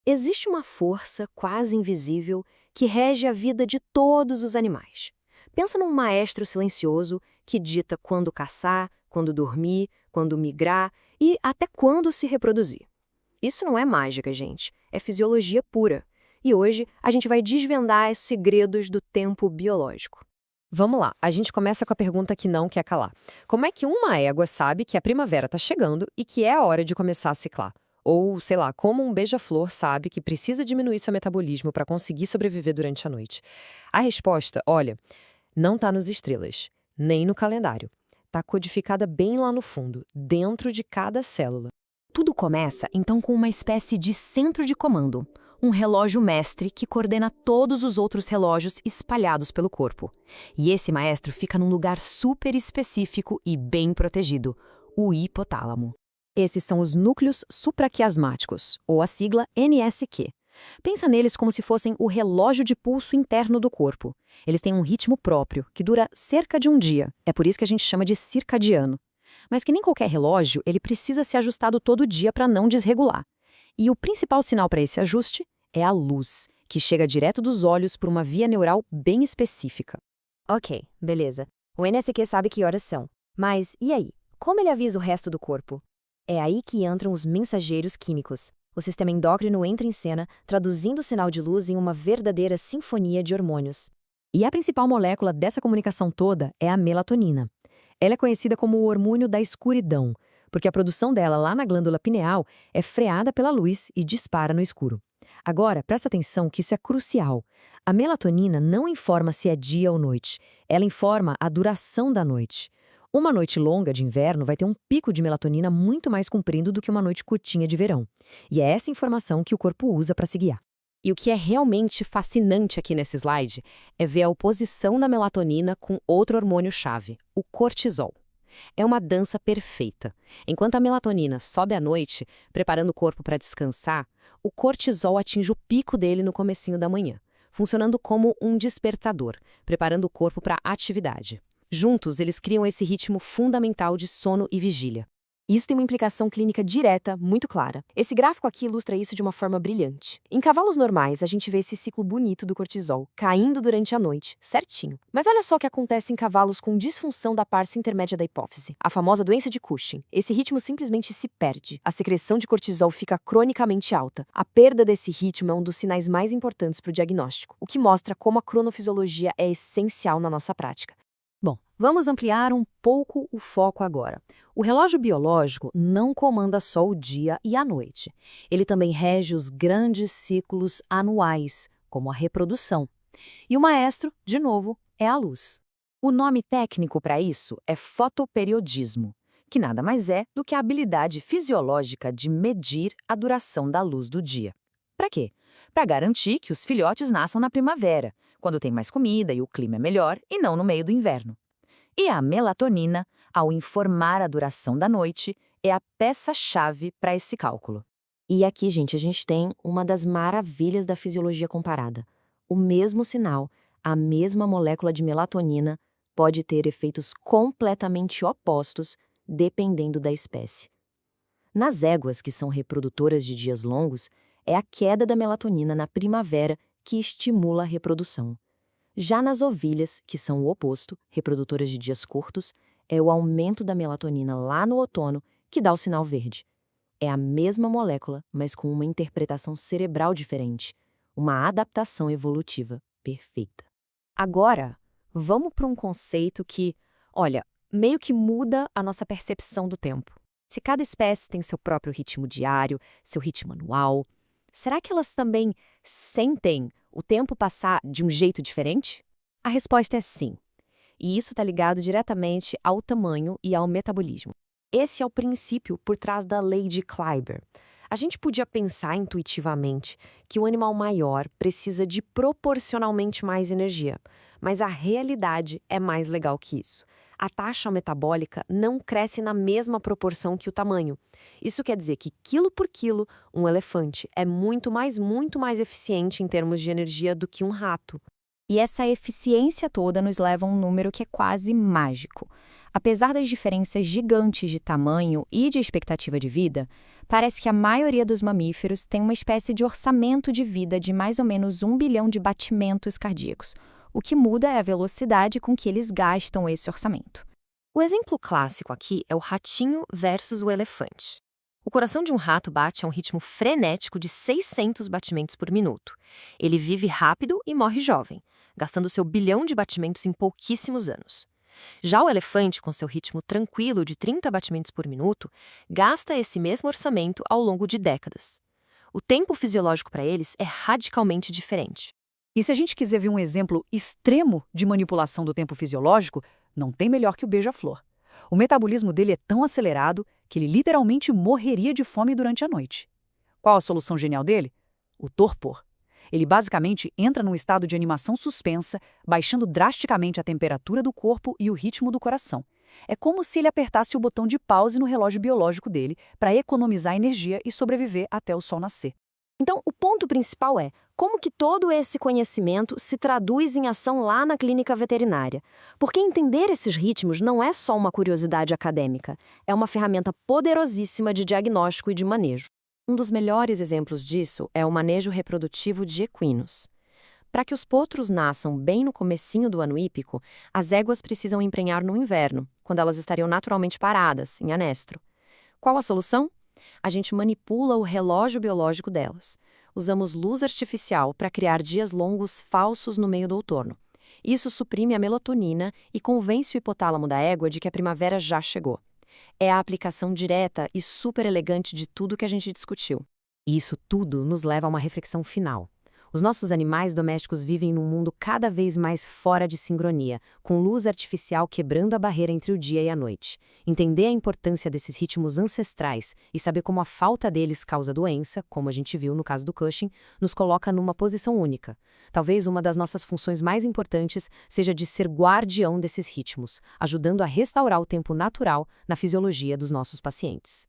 Existe uma força quase invisível que rege a vida de todos os animais. Pensa num maestro silencioso que dita quando caçar, quando dormir, quando migrar e até quando se reproduzir. Isso não é mágica, gente, é fisiologia pura. E hoje a gente vai desvendar os segredos do tempo biológico. Vamos lá, a gente começa com a pergunta que não quer calar. Como é que uma égua sabe que a primavera está chegando e que é a hora de começar a ciclar? Ou, sei lá, como um beija-flor sabe que precisa diminuir seu metabolismo para conseguir sobreviver durante a noite? A resposta, olha, não está nos estrelas, nem no calendário. Está codificada bem lá no fundo, dentro de cada célula. Tudo começa, então, com uma espécie de centro de comando, um relógio mestre que coordena todos os outros relógios espalhados pelo corpo. E esse maestro fica num lugar super específico e bem protegido, o hipotálamo. Esses são os núcleos supraquiasmáticos, ou a sigla NSQ. Pensa neles como se fossem o relógio de pulso interno do corpo. Eles têm um ritmo próprio, que dura cerca de um dia. É por isso que a gente chama de circadiano. Mas que nem qualquer relógio, ele precisa ser ajustado todo dia para não desregular. E o principal sinal para esse ajuste é a luz, que chega direto dos olhos por uma via neural bem específica. Ok, beleza. O NSQ sabe que horas são. Mas e aí? Como ele avisa o resto do corpo? É aí que entram os mensageiros químicos. O sistema endócrino entra em cena, traduzindo o sinal de luz em uma verdadeira sinfonia de hormônios. E a principal molécula dessa comunicação toda é a melatonina. Ela é conhecida como o hormônio da escuridão, porque a produção dela lá na glândula pineal é freada pela luz e dispara no escuro. Agora, presta atenção que isso é crucial. A melatonina não informa se é dia ou noite, ela informa a duração da noite. Uma noite longa de inverno vai ter um pico de melatonina muito mais comprido do que uma noite curtinha de verão. E é essa informação que o corpo usa para se guiar. E o que é realmente fascinante aqui nesse slide é ver a oposição da melatonina com outro hormônio-chave, o cortisol. É uma dança perfeita. Enquanto a melatonina sobe à noite, preparando o corpo para descansar, o cortisol atinge o pico dele no comecinho da manhã, funcionando como um despertador, preparando o corpo para a atividade. Juntos, eles criam esse ritmo fundamental de sono e vigília. Isso tem uma implicação clínica direta, muito clara. Esse gráfico aqui ilustra isso de uma forma brilhante. Em cavalos normais, a gente vê esse ciclo bonito do cortisol, caindo durante a noite, certinho. Mas olha só o que acontece em cavalos com disfunção da parte intermédia da hipófise, a famosa doença de Cushing. Esse ritmo simplesmente se perde. A secreção de cortisol fica cronicamente alta. A perda desse ritmo é um dos sinais mais importantes para o diagnóstico, o que mostra como a cronofisiologia é essencial na nossa prática. Bom, vamos ampliar um pouco o foco agora. O relógio biológico não comanda só o dia e a noite. Ele também rege os grandes ciclos anuais, como a reprodução. E o maestro, de novo, é a luz. O nome técnico para isso é fotoperiodismo, que nada mais é do que a habilidade fisiológica de medir a duração da luz do dia. Para quê? Para garantir que os filhotes nasçam na primavera, quando tem mais comida e o clima é melhor, e não no meio do inverno. E a melatonina, ao informar a duração da noite, é a peça-chave para esse cálculo. E aqui, gente, a gente tem uma das maravilhas da fisiologia comparada. O mesmo sinal, a mesma molécula de melatonina, pode ter efeitos completamente opostos, dependendo da espécie. Nas éguas, que são reprodutoras de dias longos, é a queda da melatonina na primavera que estimula a reprodução. Já nas ovelhas, que são o oposto, reprodutoras de dias curtos, é o aumento da melatonina lá no outono que dá o sinal verde. É a mesma molécula, mas com uma interpretação cerebral diferente, uma adaptação evolutiva perfeita. Agora, vamos para um conceito que, olha, meio que muda a nossa percepção do tempo. Se cada espécie tem seu próprio ritmo diário, seu ritmo anual, será que elas também sentem o tempo passar de um jeito diferente? A resposta é sim. E isso está ligado diretamente ao tamanho e ao metabolismo. Esse é o princípio por trás da lei de Kleiber. A gente podia pensar intuitivamente que o animal maior precisa de proporcionalmente mais energia, mas a realidade é mais legal que isso. A taxa metabólica não cresce na mesma proporção que o tamanho. Isso quer dizer que, quilo por quilo, um elefante é muito mais eficiente em termos de energia do que um rato. E essa eficiência toda nos leva a um número que é quase mágico. Apesar das diferenças gigantes de tamanho e de expectativa de vida, parece que a maioria dos mamíferos tem uma espécie de orçamento de vida de mais ou menos 1 bilhão de batimentos cardíacos. O que muda é a velocidade com que eles gastam esse orçamento. O exemplo clássico aqui é o ratinho versus o elefante. O coração de um rato bate a um ritmo frenético de 600 batimentos por minuto. Ele vive rápido e morre jovem, gastando seu bilhão de batimentos em pouquíssimos anos. Já o elefante, com seu ritmo tranquilo de 30 batimentos por minuto, gasta esse mesmo orçamento ao longo de décadas. O tempo fisiológico para eles é radicalmente diferente. E se a gente quiser ver um exemplo extremo de manipulação do tempo fisiológico, não tem melhor que o beija-flor. O metabolismo dele é tão acelerado que ele literalmente morreria de fome durante a noite. Qual a solução genial dele? O torpor. Ele basicamente entra num estado de animação suspensa, baixando drasticamente a temperatura do corpo e o ritmo do coração. É como se ele apertasse o botão de pause no relógio biológico dele para economizar energia e sobreviver até o sol nascer. Então, o ponto principal é como que todo esse conhecimento se traduz em ação lá na clínica veterinária. Porque entender esses ritmos não é só uma curiosidade acadêmica, é uma ferramenta poderosíssima de diagnóstico e de manejo. Um dos melhores exemplos disso é o manejo reprodutivo de equinos. Para que os potros nasçam bem no comecinho do ano hípico, as éguas precisam emprenhar no inverno, quando elas estariam naturalmente paradas, em anestro. Qual a solução? A gente manipula o relógio biológico delas. Usamos luz artificial para criar dias longos falsos no meio do outono. Isso suprime a melatonina e convence o hipotálamo da égua de que a primavera já chegou. É a aplicação direta e super elegante de tudo que a gente discutiu. E isso tudo nos leva a uma reflexão final. Os nossos animais domésticos vivem num mundo cada vez mais fora de sincronia, com luz artificial quebrando a barreira entre o dia e a noite. Entender a importância desses ritmos ancestrais e saber como a falta deles causa doença, como a gente viu no caso do Cushing, nos coloca numa posição única. Talvez uma das nossas funções mais importantes seja de ser guardião desses ritmos, ajudando a restaurar o tempo natural na fisiologia dos nossos pacientes.